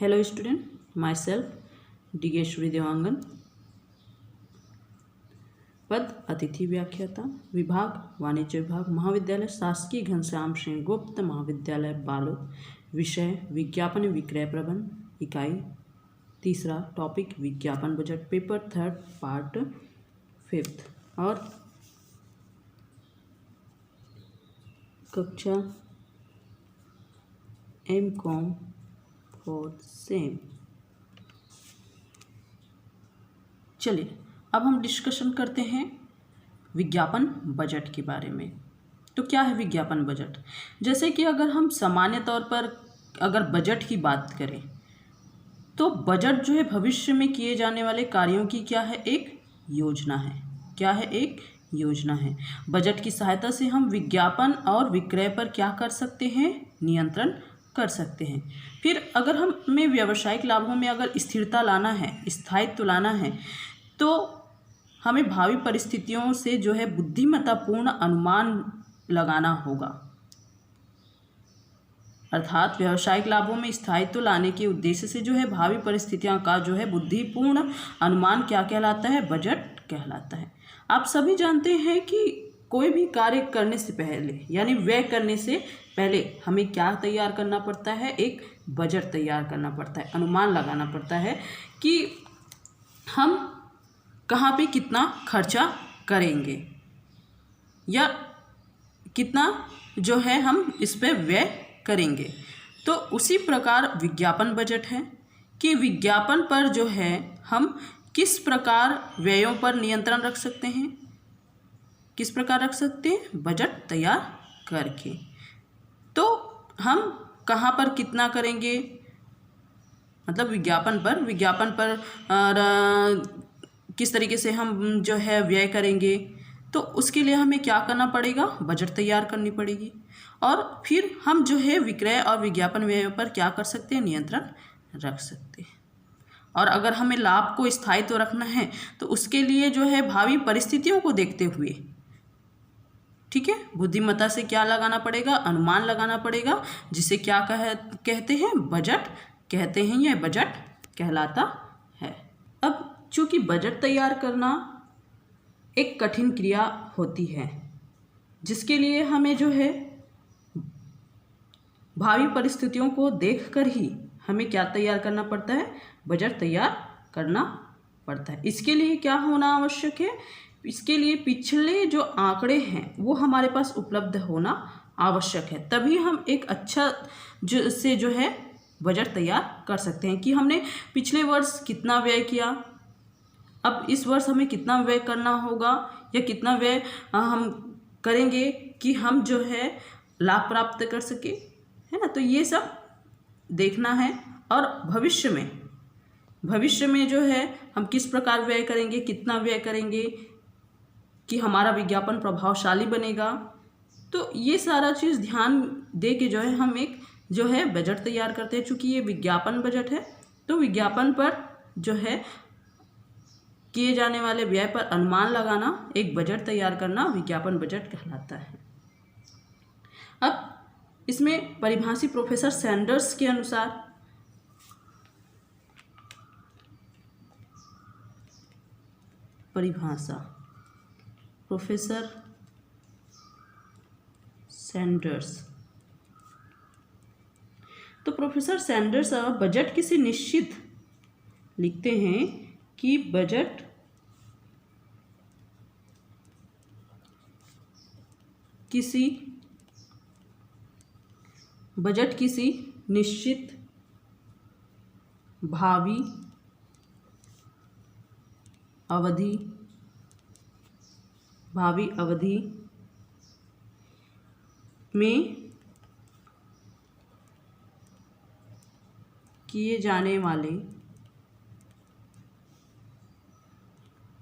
Hello student, myself Digeshwari Dewangan, पद अतिथि व्याख्याता, विभाग वाणिज्य विभाग, महाविद्यालय शासकीय घनश्याम सिंह गुप्त महाविद्यालय बालोद, विषय विज्ञापन विक्रय प्रबंध, इकाई तीसरा, टॉपिक विज्ञापन बजट, पेपर 3 पार्ट 5 और कक्षा M.Com और सेम। चलिए अब हम डिस्कशन करते हैं विज्ञापन बजट के बारे में। तो क्या है विज्ञापन बजट? जैसे कि अगर हम सामान्य तौर पर अगर बजट की बात करें तो बजट जो है भविष्य में किए जाने वाले कार्यों की क्या है, एक योजना है। क्या है? एक योजना है। बजट की सहायता से हम विज्ञापन और विक्रय पर क्या कर सकते हैं, नियंत्रण कर सकते हैं। फिर अगर हमें व्यावसायिक लाभों में अगर स्थिरता लाना है, स्थायित्व लाना है, तो हमें भावी परिस्थितियों से जो है बुद्धिमत्तापूर्ण अनुमान लगाना होगा। अर्थात व्यावसायिक लाभों में स्थायित्व लाने के उद्देश्य से जो है भावी परिस्थितियों का जो है बुद्धिपूर्ण अनुमान क्या कहलाता है, बजट कहलाता है। आप सभी जानते हैं कि कोई भी कार्य करने से पहले यानी व्यय करने से पहले हमें क्या तैयार करना पड़ता है, एक बजट तैयार करना पड़ता है, अनुमान लगाना पड़ता है कि हम कहाँ पे कितना खर्चा करेंगे या कितना जो है हम इस पे व्यय करेंगे। तो उसी प्रकार विज्ञापन बजट है कि विज्ञापन पर जो है हम किस प्रकार व्ययों पर नियंत्रण रख सकते हैं, किस प्रकार रख सकते हैं, बजट तैयार करके। तो हम कहाँ पर कितना करेंगे, मतलब विज्ञापन पर किस तरीके से हम जो है व्यय करेंगे, तो उसके लिए हमें क्या करना पड़ेगा, बजट तैयार करनी पड़ेगी। और फिर हम जो है विक्रय और विज्ञापन व्यय पर क्या कर सकते हैं, नियंत्रण रख सकते हैं। और अगर हमें लाभ को स्थायित्व रखना है तो उसके लिए जो है भावी परिस्थितियों को देखते हुए, ठीक है, बुद्धिमत्ता से क्या लगाना पड़ेगा, अनुमान लगाना पड़ेगा, जिसे क्या कहते हैं, बजट कहते हैं, यह बजट कहलाता है। अब चूंकि बजट तैयार करना एक कठिन क्रिया होती है, जिसके लिए हमें जो है भावी परिस्थितियों को देखकर ही हमें क्या तैयार करना पड़ता है, बजट तैयार करना पड़ता है। इसके लिए क्या होना आवश्यक है, इसके लिए पिछले जो आंकड़े हैं वो हमारे पास उपलब्ध होना आवश्यक है। तभी हम एक अच्छा जो है बजट तैयार कर सकते हैं कि हमने पिछले वर्ष कितना व्यय किया, अब इस वर्ष हमें कितना व्यय करना होगा या कितना व्यय हम करेंगे कि हम जो है लाभ प्राप्त कर सके, है ना। तो ये सब देखना है। और भविष्य में जो है हम किस प्रकार व्यय करेंगे, कितना व्यय करेंगे कि हमारा विज्ञापन प्रभावशाली बनेगा। तो ये सारा चीज़ ध्यान दे के जो है हम एक जो है बजट तैयार करते हैं। चूँकि ये विज्ञापन बजट है तो विज्ञापन पर जो है किए जाने वाले व्यय पर अनुमान लगाना, एक बजट तैयार करना विज्ञापन बजट कहलाता है। अब इसमें परिभाषी प्रोफेसर सैंडर्स के अनुसार परिभाषा, प्रोफेसर सैंडर्स, तो प्रोफेसर सैंडर्स बजट किसी निश्चित लिखते हैं कि बजट किसी निश्चित भावी अवधि में किए जाने वाले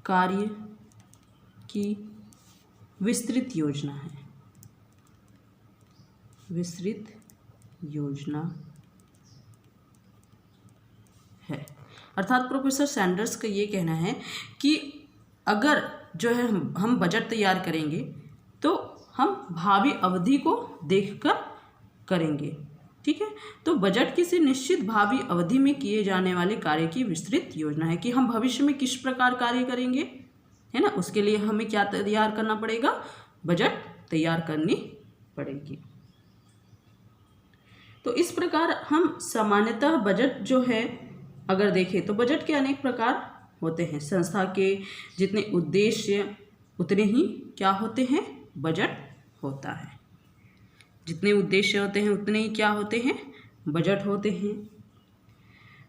कार्य की विस्तृत योजना है, विस्तृत योजना है। अर्थात प्रोफेसर सैंडर्स का ये कहना है कि अगर जो है हम बजट तैयार करेंगे तो हम भावी अवधि को देखकर करेंगे, ठीक है। तो बजट किसी निश्चित भावी अवधि में किए जाने वाले कार्य की विस्तृत योजना है कि हम भविष्य में किस प्रकार कार्य करेंगे, है ना। उसके लिए हमें क्या तैयार करना पड़ेगा, बजट तैयार करनी पड़ेगी। तो इस प्रकार हम सामान्यतः बजट जो है अगर देखें तो बजट के अनेक प्रकार होते हैं। संस्था के जितने उद्देश्य उतने ही क्या होते हैं, बजट होता है। जितने उद्देश्य होते हैं उतने ही क्या होते हैं, बजट होते हैं।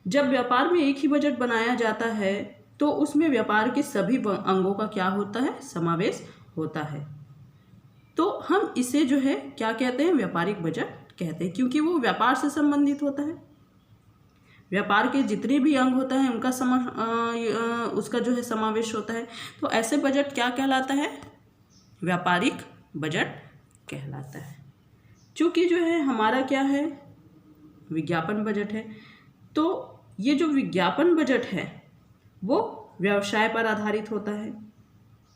जब व्यापार में एक ही बजट बनाया जाता है तो उसमें व्यापार के सभी अंगों का क्या होता है, समावेश होता है। तो हम इसे जो है क्या कहते हैं, व्यापारिक बजट कहते हैं, क्योंकि वो व्यापार से संबंधित होता है। व्यापार के जितने भी अंग होता है उनका उसका जो है समावेश होता है। तो ऐसे बजट क्या कहलाता है, व्यापारिक बजट कहलाता है। चूँकि जो है हमारा क्या है, विज्ञापन बजट है। तो ये जो विज्ञापन बजट है वो व्यवसाय पर आधारित होता है,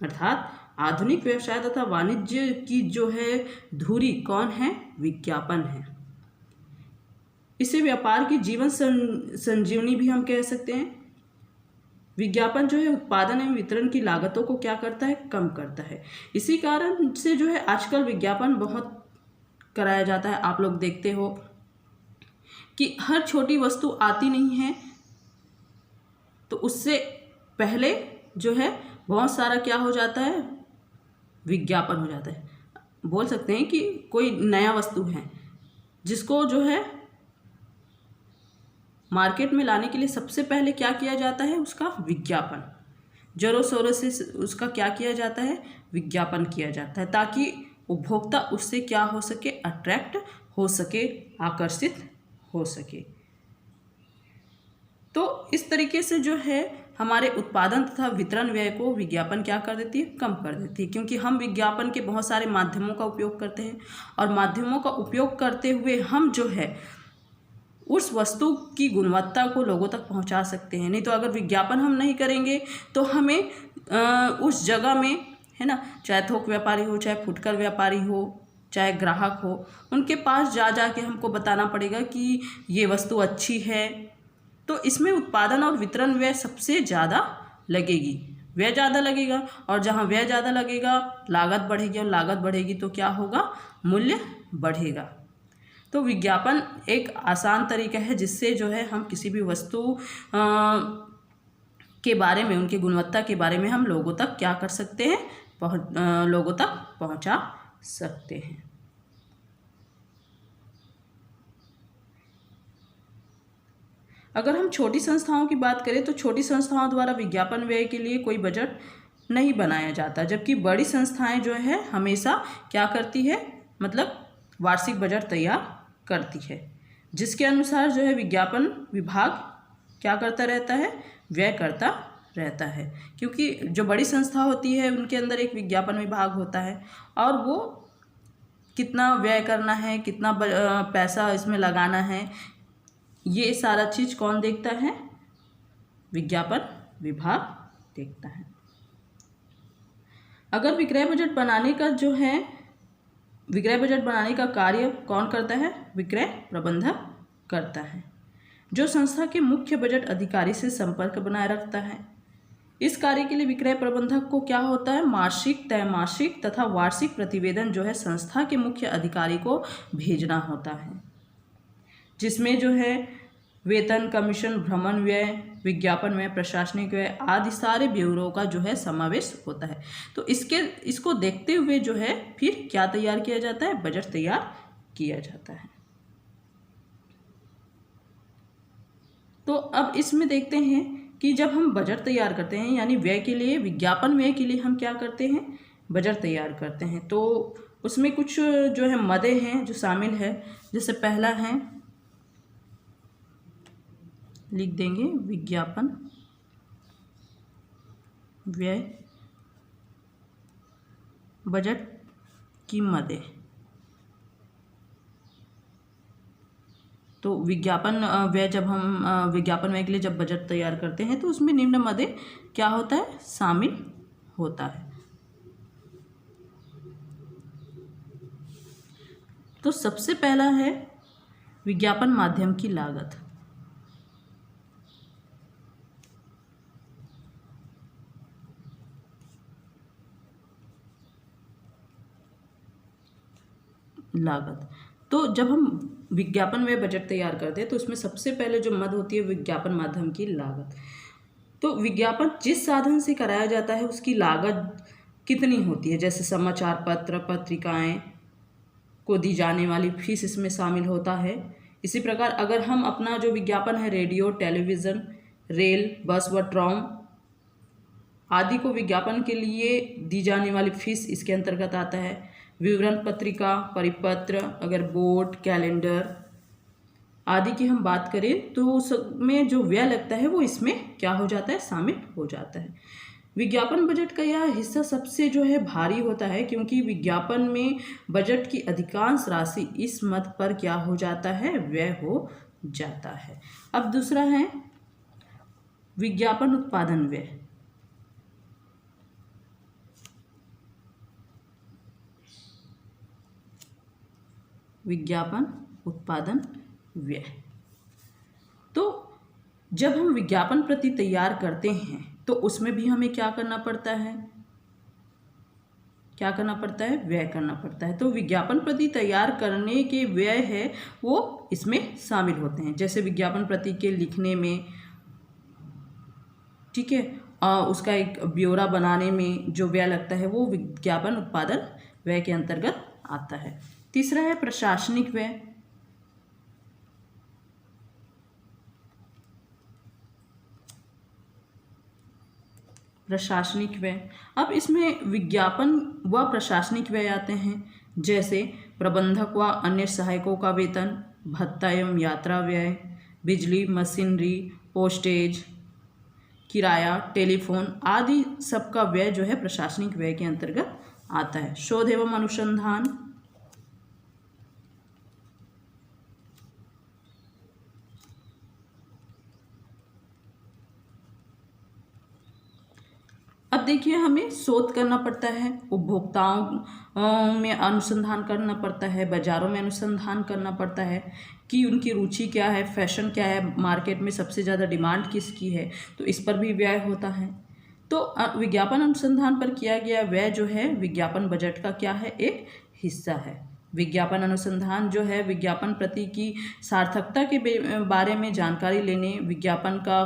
अर्थात आधुनिक व्यवसाय तथा वाणिज्य की जो है धुरी कौन है, विज्ञापन है। इसे व्यापार की जीवन संजीवनी भी हम कह सकते हैं। विज्ञापन जो है उत्पादन एवं वितरण की लागतों को क्या करता है, कम करता है। इसी कारण से जो है आजकल विज्ञापन बहुत कराया जाता है। आप लोग देखते हो कि हर छोटी वस्तु आती नहीं है तो उससे पहले जो है बहुत सारा क्या हो जाता है, विज्ञापन हो जाता है। बोल सकते हैं कि कोई नया वस्तु है जिसको जो है मार्केट में लाने के लिए सबसे पहले क्या किया जाता है, उसका विज्ञापन, जोरों शोरों से उसका क्या किया जाता है, विज्ञापन किया जाता है, ताकि उपभोक्ता उससे क्या हो सके, अट्रैक्ट हो सके, आकर्षित हो सके। तो इस तरीके से जो है हमारे उत्पादन तथा वितरण व्यय को विज्ञापन क्या कर देती है, कम कर देती है। क्योंकि हम विज्ञापन के बहुत सारे माध्यमों का उपयोग करते हैं और माध्यमों का उपयोग करते हुए हम जो है उस वस्तु की गुणवत्ता को लोगों तक पहुंचा सकते हैं। नहीं तो अगर विज्ञापन हम नहीं करेंगे तो हमें उस जगह में, है ना, चाहे थोक व्यापारी हो, चाहे फुटकर व्यापारी हो, चाहे ग्राहक हो, उनके पास जा के हमको बताना पड़ेगा कि ये वस्तु अच्छी है। तो इसमें उत्पादन और वितरण व्यय सबसे ज़्यादा लगेगी, व्यय ज़्यादा लगेगा, और जहाँ व्यय ज़्यादा लगेगा लागत बढ़ेगी, और लागत बढ़ेगी तो क्या होगा, मूल्य बढ़ेगा। तो विज्ञापन एक आसान तरीका है जिससे जो है हम किसी भी वस्तु के बारे में, उनकी गुणवत्ता के बारे में हम लोगों तक क्या कर सकते हैं, लोगों तक पहुंचा सकते हैं। अगर हम छोटी संस्थाओं की बात करें तो छोटी संस्थाओं द्वारा विज्ञापन व्यय के लिए कोई बजट नहीं बनाया जाता, जबकि बड़ी संस्थाएं जो है हमेशा क्या करती है, मतलब वार्षिक बजट तैयार करती है, जिसके अनुसार जो है विज्ञापन विभाग क्या करता रहता है, व्यय करता रहता है। क्योंकि जो बड़ी संस्था होती है उनके अंदर एक विज्ञापन विभाग होता है और वो कितना व्यय करना है, कितना पैसा इसमें लगाना है, ये सारा चीज़ कौन देखता है, विज्ञापन विभाग देखता है। अगर विक्रय बजट बनाने का जो है, विक्रय बजट बनाने का कार्य कौन करता है, विक्रय प्रबंधक करता है, जो संस्था के मुख्य बजट अधिकारी से संपर्क बनाए रखता है। इस कार्य के लिए विक्रय प्रबंधक को क्या होता है, मासिक, त्रैमासिक तथा वार्षिक प्रतिवेदन जो है संस्था के मुख्य अधिकारी को भेजना होता है, जिसमें जो है वेतन, कमीशन, भ्रमण व्यय, विज्ञापन व्यय, प्रशासनिक व्यय आदि सारे ब्यौरों का जो है समावेश होता है। तो इसको देखते हुए जो है फिर क्या तैयार किया जाता है, बजट तैयार किया जाता है। तो अब इसमें देखते हैं कि जब हम बजट तैयार करते हैं, यानी व्यय के लिए, विज्ञापन व्यय के लिए हम क्या करते हैं, बजट तैयार करते हैं, तो उसमें कुछ जो है मदे हैं जो शामिल है। जैसे पहला है, लिख देंगे विज्ञापन व्यय बजट की मदें। तो विज्ञापन व्यय, जब हम विज्ञापन व्यय के लिए जब बजट तैयार करते हैं तो उसमें निम्न मदें क्या होता है, शामिल होता है। तो सबसे पहला है विज्ञापन माध्यम की लागत। लागत। तो जब हम विज्ञापन व्यय बजट तैयार करते हैं तो उसमें सबसे पहले जो मद होती है विज्ञापन माध्यम की लागत। तो विज्ञापन जिस साधन से कराया जाता है उसकी लागत कितनी होती है, जैसे समाचार पत्र, पत्रिकाएं को दी जाने वाली फीस इसमें शामिल होता है। इसी प्रकार अगर हम अपना जो विज्ञापन है रेडियो, टेलीविज़न, रेल, बस व ट्राम आदि को विज्ञापन के लिए दी जाने वाली फीस इसके अंतर्गत आता है। विवरण पत्रिका, परिपत्र, अगर बोर्ड, कैलेंडर आदि की हम बात करें तो उसमें जो व्यय लगता है वो इसमें क्या हो जाता है, शामिल हो जाता है। विज्ञापन बजट का यह हिस्सा सबसे जो है भारी होता है, क्योंकि विज्ञापन में बजट की अधिकांश राशि इस मद पर क्या हो जाता है, व्यय हो जाता है। अब दूसरा है विज्ञापन उत्पादन व्यय। विज्ञापन उत्पादन व्यय। तो जब हम विज्ञापन प्रति तैयार करते हैं तो उसमें भी हमें क्या करना पड़ता है, क्या करना पड़ता है, व्यय करना पड़ता है। तो विज्ञापन प्रति तैयार करने के व्यय है वो इसमें शामिल होते हैं, जैसे विज्ञापन प्रति के लिखने में, ठीक है, उसका एक ब्यौरा बनाने में जो व्यय लगता है वो विज्ञापन उत्पादन व्यय के अंतर्गत आता है। तीसरा है प्रशासनिक व्यय। प्रशासनिक व्यय, अब इसमें विज्ञापन व प्रशासनिक व्यय आते हैं, जैसे प्रबंधक व अन्य सहायकों का वेतन, भत्ता एवं यात्रा व्यय, बिजली, मशीनरी, पोस्टेज, किराया, टेलीफोन आदि सबका व्यय जो है प्रशासनिक व्यय के अंतर्गत आता है। शोध एवं अनुसंधान, अब देखिए हमें शोध करना पड़ता है, उपभोक्ताओं में अनुसंधान करना पड़ता है, बाजारों में अनुसंधान करना पड़ता है कि उनकी रुचि क्या है, फैशन क्या है, मार्केट में सबसे ज़्यादा डिमांड किसकी है, तो इस पर भी व्यय होता है। तो विज्ञापन अनुसंधान पर किया गया व्यय जो है विज्ञापन बजट का क्या है, एक हिस्सा है। विज्ञापन अनुसंधान जो है विज्ञापन प्रति की सार्थकता के बारे में जानकारी लेने, विज्ञापन का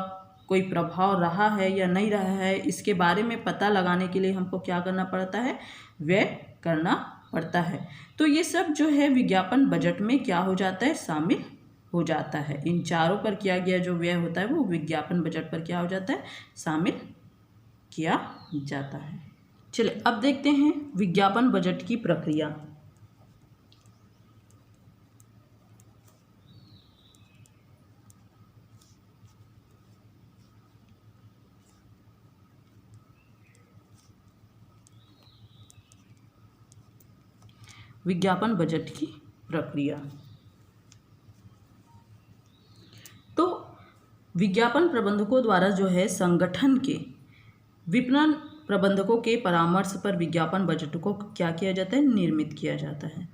कोई प्रभाव रहा है या नहीं रहा है इसके बारे में पता लगाने के लिए हमको क्या करना पड़ता है, व्यय करना पड़ता है। तो ये सब जो है विज्ञापन बजट में क्या हो जाता है, शामिल हो जाता है। इन चारों पर किया गया जो व्यय होता है वो विज्ञापन बजट पर क्या हो जाता है, शामिल किया जाता है। चलिए अब देखते हैं विज्ञापन बजट की प्रक्रिया। विज्ञापन बजट की प्रक्रिया, तो विज्ञापन प्रबंधकों द्वारा जो है संगठन के विपणन प्रबंधकों के परामर्श पर विज्ञापन बजट को क्या किया जाता है, निर्मित किया जाता है।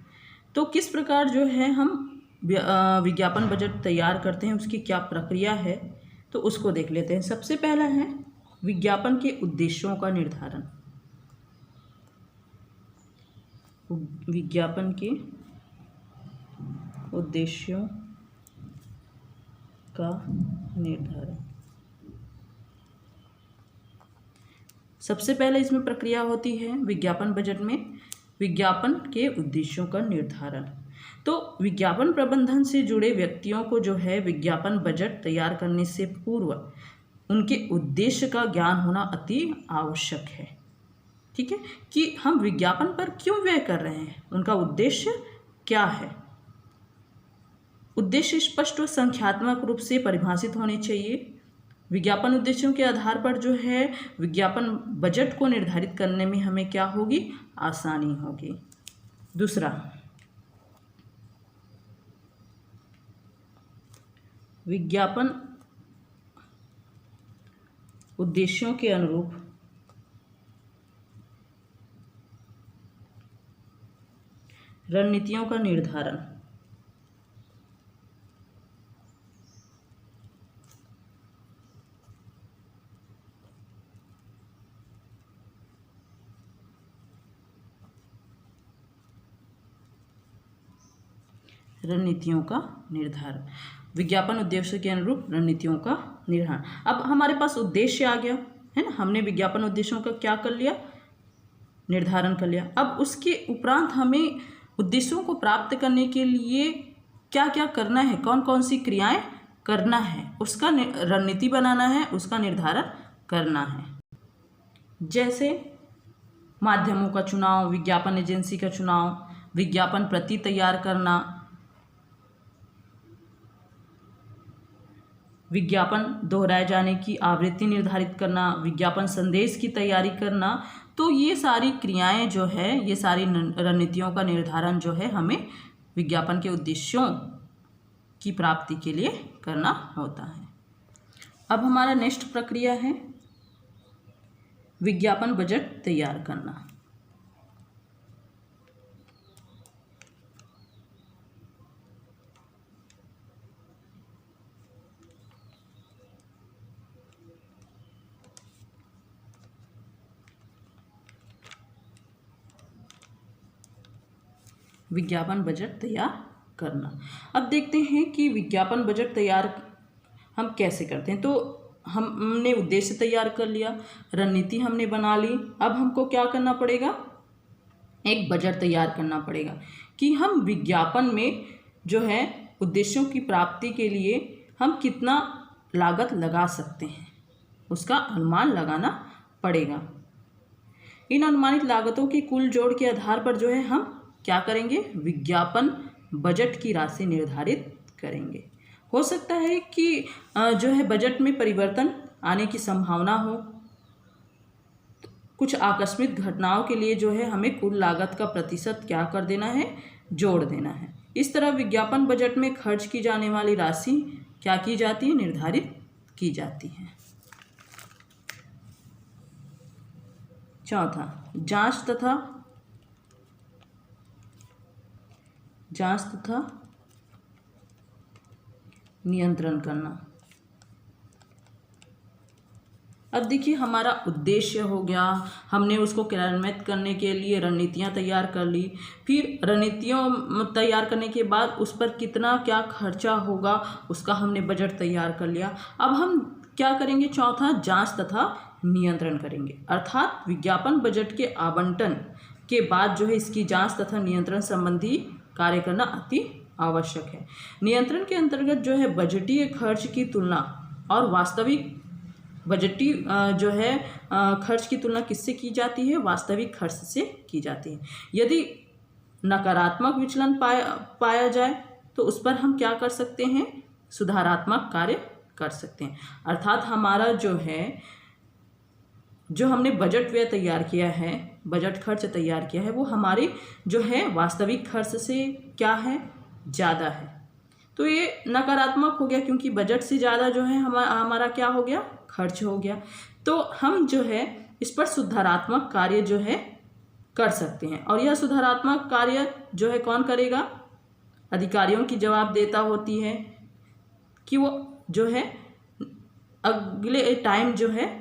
तो किस प्रकार जो है हम विज्ञापन बजट तैयार करते हैं, उसकी क्या प्रक्रिया है, तो उसको देख लेते हैं। सबसे पहला है विज्ञापन के उद्देश्यों का निर्धारण। विज्ञापन के उद्देश्यों का निर्धारण, सबसे पहले इसमें प्रक्रिया होती है विज्ञापन बजट में विज्ञापन के उद्देश्यों का निर्धारण। तो विज्ञापन प्रबंधन से जुड़े व्यक्तियों को जो है विज्ञापन बजट तैयार करने से पूर्व उनके उद्देश्य का ज्ञान होना अति आवश्यक है, ठीक है, कि हम विज्ञापन पर क्यों व्यय कर रहे हैं, उनका उद्देश्य क्या है। उद्देश्य स्पष्ट व संख्यात्मक रूप से परिभाषित होने चाहिए। विज्ञापन उद्देश्यों के आधार पर जो है विज्ञापन बजट को निर्धारित करने में हमें क्या होगी, आसानी होगी। दूसरा, विज्ञापन उद्देश्यों के अनुरूप रणनीतियों का निर्धारण। रणनीतियों का निर्धारण, विज्ञापन उद्देश्य के अनुरूप रणनीतियों का निर्धारण। अब हमारे पास उद्देश्य आ गया है ना, हमने विज्ञापन उद्देश्यों का क्या कर लिया, निर्धारण कर लिया। अब उसके उपरांत हमें उद्देश्यों को प्राप्त करने के लिए क्या क्या करना है, कौन कौन सी क्रियाएं करना है, उसका रणनीति बनाना है, उसका निर्धारण करना है। जैसे माध्यमों का चुनाव, विज्ञापन एजेंसी का चुनाव, विज्ञापन प्रति तैयार करना, विज्ञापन दोहराए जाने की आवृत्ति निर्धारित करना, विज्ञापन संदेश की तैयारी करना। तो ये सारी क्रियाएं जो है, ये सारी रणनीतियों का निर्धारण जो है हमें विज्ञापन के उद्देश्यों की प्राप्ति के लिए करना होता है। अब हमारा नेक्स्ट प्रक्रिया है विज्ञापन बजट तैयार करना। विज्ञापन बजट तैयार करना। अब देखते हैं कि विज्ञापन बजट तैयार हम कैसे करते हैं। तो हमने उद्देश्य तैयार कर लिया, रणनीति हमने बना ली। अब हमको क्या करना पड़ेगा, एक बजट तैयार करना पड़ेगा कि हम विज्ञापन में जो है उद्देश्यों की प्राप्ति के लिए हम कितना लागत लगा सकते हैं, उसका अनुमान लगाना पड़ेगा। इन अनुमानित लागतों की कुल जोड़ के आधार पर जो है हम क्या करेंगे, विज्ञापन बजट की राशि निर्धारित करेंगे। हो सकता है कि जो है बजट में परिवर्तन आने की संभावना हो, कुछ आकस्मिक घटनाओं के लिए जो है हमें कुल लागत का प्रतिशत क्या कर देना है, जोड़ देना है। इस तरह विज्ञापन बजट में खर्च की जाने वाली राशि क्या की जाती है, निर्धारित की जाती है। चौथा, जांच तथा नियंत्रण करना। अब देखिए हमारा उद्देश्य हो गया, हमने उसको क्रियान्वित करने के लिए रणनीतियाँ तैयार कर ली। फिर रणनीतियों तैयार करने के बाद उस पर कितना क्या खर्चा होगा उसका हमने बजट तैयार कर लिया। अब हम क्या करेंगे, चौथा जांच तथा नियंत्रण करेंगे। अर्थात विज्ञापन बजट के आवंटन के बाद जो है इसकी जांच तथा नियंत्रण संबंधी कार्य करना अति आवश्यक है। नियंत्रण के अंतर्गत जो है बजटीय खर्च की तुलना और वास्तविक बजटीय जो है खर्च की तुलना किससे की जाती है, वास्तविक खर्च से की जाती है। यदि नकारात्मक विचलन पाया जाए तो उस पर हम क्या कर सकते हैं, सुधारात्मक कार्य कर सकते हैं। अर्थात हमारा जो है, जो हमने बजट व्यय तैयार किया है, बजट खर्च तैयार किया है, वो हमारे जो है वास्तविक खर्च से क्या है, ज़्यादा है। तो ये नकारात्मक हो गया क्योंकि बजट से ज़्यादा जो है हमारा क्या हो गया, खर्च हो गया। तो हम जो है इस पर सुधारात्मक कार्य जो है कर सकते हैं। और यह सुधारात्मक कार्य जो है कौन करेगा, अधिकारियों की जवाबदेता होती है कि वो जो है अगले टाइम जो है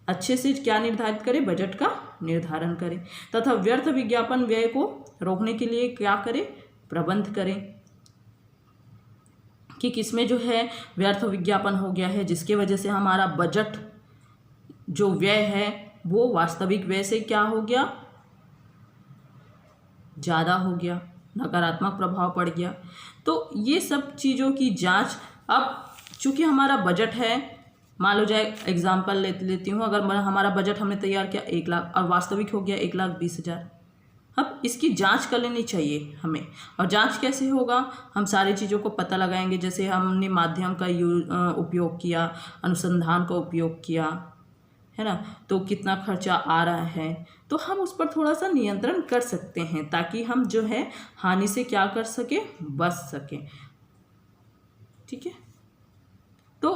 अच्छे से क्या निर्धारित करें, बजट का निर्धारण करें तथा व्यर्थ विज्ञापन व्यय को रोकने के लिए क्या करें, प्रबंध करें कि किसमें जो है व्यर्थ विज्ञापन हो गया है, जिसके वजह से हमारा बजट जो व्यय है वो वास्तविक व्यय से क्या हो गया, ज़्यादा हो गया, नकारात्मक प्रभाव पड़ गया। तो ये सब चीज़ों की जांच, अब चूँकि हमारा बजट है, मान लो जाए एग्जाम्पल लेती हूँ, अगर हमारा बजट हमने तैयार किया 1 लाख और वास्तविक हो गया 1,20,000, अब इसकी जांच कर लेनी चाहिए हमें। और जांच कैसे होगा, हम सारी चीज़ों को पता लगाएंगे। जैसे हमने माध्यम का उपयोग किया, अनुसंधान का उपयोग किया है ना, तो कितना खर्चा आ रहा है, तो हम उस पर थोड़ा सा नियंत्रण कर सकते हैं ताकि हम जो है हानि से क्या कर सके, बच सकें। ठीक है, तो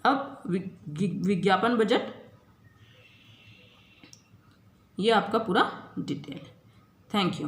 अब विज्ञापन बजट ये आपका पूरा डिटेल है। Thank you.